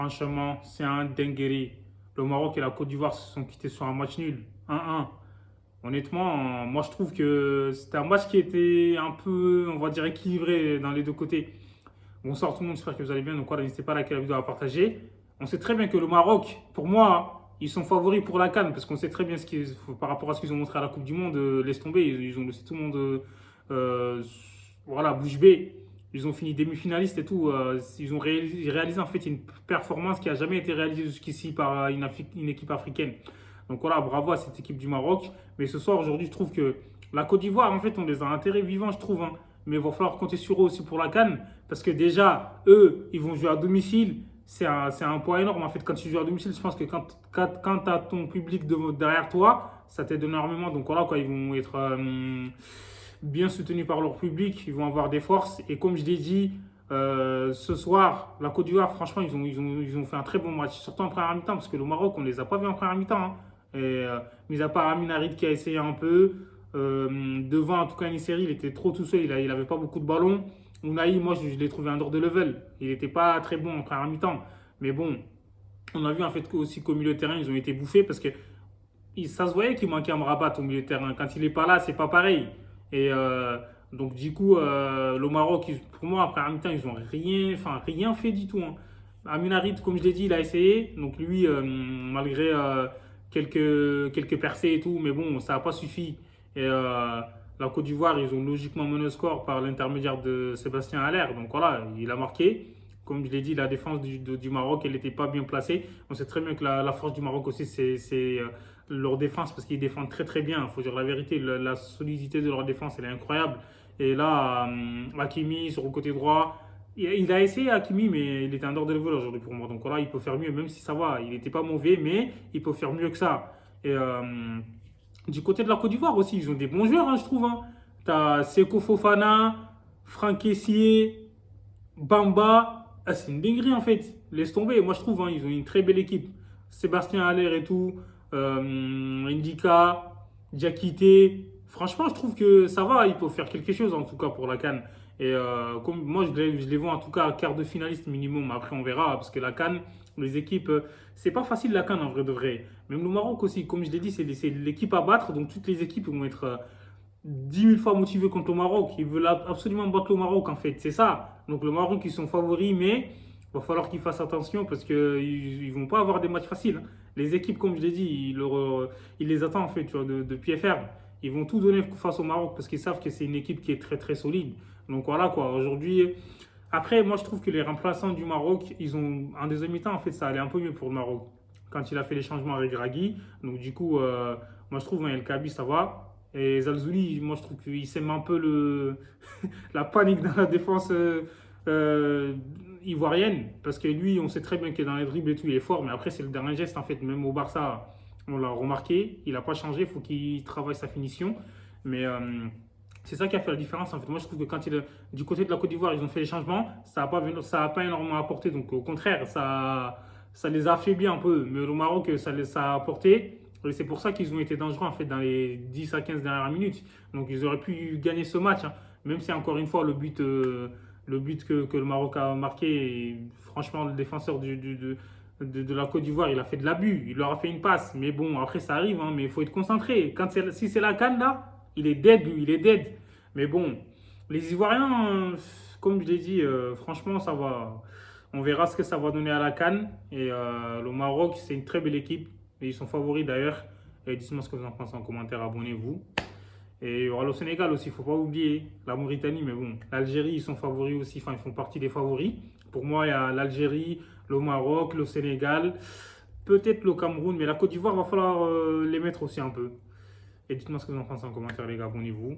Franchement, c'est un dinguerie. Le Maroc et la Côte d'Ivoire se sont quittés sur un match nul, 1-1. Honnêtement, moi je trouve que c'était un match qui était un peu, on va dire, équilibré dans les deux côtés. Bonsoir tout le monde, j'espère que vous allez bien. Donc voilà, n'hésitez pas à liker la vidéo, à partager. On sait très bien que le Maroc, pour moi, ils sont favoris pour la CAN parce qu'on sait très bien par rapport à ce qu'ils ont montré à la Coupe du Monde, laisse tomber, ils ont laissé tout le monde euh, voilà, bouche bée. Ils ont fini demi-finalistes et tout. Ils ont réalisé en fait une performance qui n'a jamais été réalisée jusqu'ici par une équipe africaine. Donc voilà, bravo à cette équipe du Maroc. Mais ce soir, aujourd'hui, je trouve que la Côte d'Ivoire, en fait, on les a intérêts vivants, je trouve, hein. Mais il va falloir compter sur eux aussi pour la CAN. Parce que déjà, eux, ils vont jouer à domicile. C'est un poids énorme. En fait, quand tu joues à domicile, je pense que quand tu as ton public derrière toi, ça t'aide énormément. Donc voilà, quoi, ils vont être bien soutenus par leur public. Ils vont avoir des forces. Et comme je l'ai dit, ce soir, la Côte d'Ivoire, franchement, ils ont fait un très bon match. Surtout en première mi-temps, parce que le Maroc, on ne les a pas vus en première mi-temps, hein. Et, mis à part Amin Harit qui a essayé un peu, devant, en tout cas, Nisseri, il était trop tout seul. Il n'avait pas beaucoup de ballons. Unai, moi, je l'ai trouvé un dehors de level. Il n'était pas très bon en première mi-temps. Mais bon, on a vu en fait aussi qu'au milieu de terrain, ils ont été bouffés parce que ça se voyait qu'il manquait un rabat au milieu de terrain. Quand il n'est pas là, c'est pas pareil. Et donc, du coup, le Maroc, pour moi, après un mi-temps, ils n'ont rien fait du tout, hein. Amin Harit, comme je l'ai dit, il a essayé. Donc, lui, malgré quelques percées et tout, mais bon, ça n'a pas suffi. Et la Côte d'Ivoire, ils ont logiquement mené le score par l'intermédiaire de Sébastien Haller. Donc, voilà, il a marqué. Comme je l'ai dit, la défense du Maroc, elle n'était pas bien placée. On sait très bien que la force du Maroc aussi, c'est leur défense, parce qu'ils défendent très très bien. Il faut dire la vérité, la solidité de leur défense, elle est incroyable. Et là, Hakimi sur le côté droit, il a essayé Hakimi, mais il était en dehors de level aujourd'hui pour moi. Donc voilà, il peut faire mieux, même si ça va. Il n'était pas mauvais, mais il peut faire mieux que ça. Et du côté de la Côte d'Ivoire aussi, ils ont des bons joueurs, hein, je trouve, hein. Tu as Seko Fofana, Franck Kessié, Bamba. Ah, c'est une dinguerie en fait. Laisse tomber. Moi je trouve, hein, ils ont une très belle équipe. Sébastien Haller et tout, Indika, Diakité. Franchement, je trouve que ça va. Ils peuvent faire quelque chose en tout cas pour la CAN. Et comme moi je les vois en tout cas à quart de finaliste minimum. Après on verra parce que la CAN, les équipes, c'est pas facile la CAN en vrai de vrai. Même le Maroc aussi, comme je l'ai dit, c'est l'équipe à battre. Donc toutes les équipes vont être 10 000 fois motivés contre le Maroc. Ils veulent absolument battre le Maroc, en fait. C'est ça. Donc, le Maroc, ils sont favoris, mais il va falloir qu'ils fassent attention parce qu'ils ne vont pas avoir des matchs faciles, hein. Les équipes, comme je l'ai dit, ils les attendent, en fait, tu vois, de pied ferme. Ils vont tout donner face au Maroc parce qu'ils savent que c'est une équipe qui est très, très solide. Donc, voilà, quoi. Aujourd'hui, après, moi, je trouve que les remplaçants du Maroc, en deuxième mi-temps, en fait, ça allait un peu mieux pour le Maroc. Quand il a fait les changements avec Draghi. Donc, du coup, moi, je trouve, hein, El Kabi, ça va. Et Zalzouli, moi je trouve qu'il sème un peu la panique dans la défense euh, ivoirienne. Parce que lui, on sait très bien que dans les dribbles et tout, il est fort. Mais après, c'est le dernier geste en fait. Même au Barça, on l'a remarqué. Il n'a pas changé. Il faut qu'il travaille sa finition. Mais c'est ça qui a fait la différence en fait. Moi je trouve que du côté de la Côte d'Ivoire, ils ont fait les changements. Ça a pas énormément apporté. Donc au contraire, ça les a affaiblis un peu. Mais au Maroc, ça a apporté. Et c'est pour ça qu'ils ont été dangereux en fait dans les 10 à 15 dernières minutes. Donc ils auraient pu gagner ce match, hein. Même si encore une fois le but que le Maroc a marqué, et franchement le défenseur de la Côte d'Ivoire, il a fait de l'abus. Il leur a fait une passe. Mais bon, après ça arrive, hein, mais il faut être concentré. Si c'est la CAN là, il est dead, lui, il est dead. Mais bon, les Ivoiriens, comme je l'ai dit, franchement ça va. On verra ce que ça va donner à la CAN. Et le Maroc, c'est une très belle équipe. Et ils sont favoris d'ailleurs. Et dites-moi ce que vous en pensez en commentaire, abonnez-vous. Et voilà, le Sénégal aussi, il ne faut pas oublier la Mauritanie, mais bon, l'Algérie, ils sont favoris aussi, enfin, ils font partie des favoris. Pour moi, il y a l'Algérie, le Maroc, le Sénégal, peut-être le Cameroun, mais la Côte d'Ivoire, il va falloir les mettre aussi un peu. Et dites-moi ce que vous en pensez en commentaire, les gars, abonnez-vous.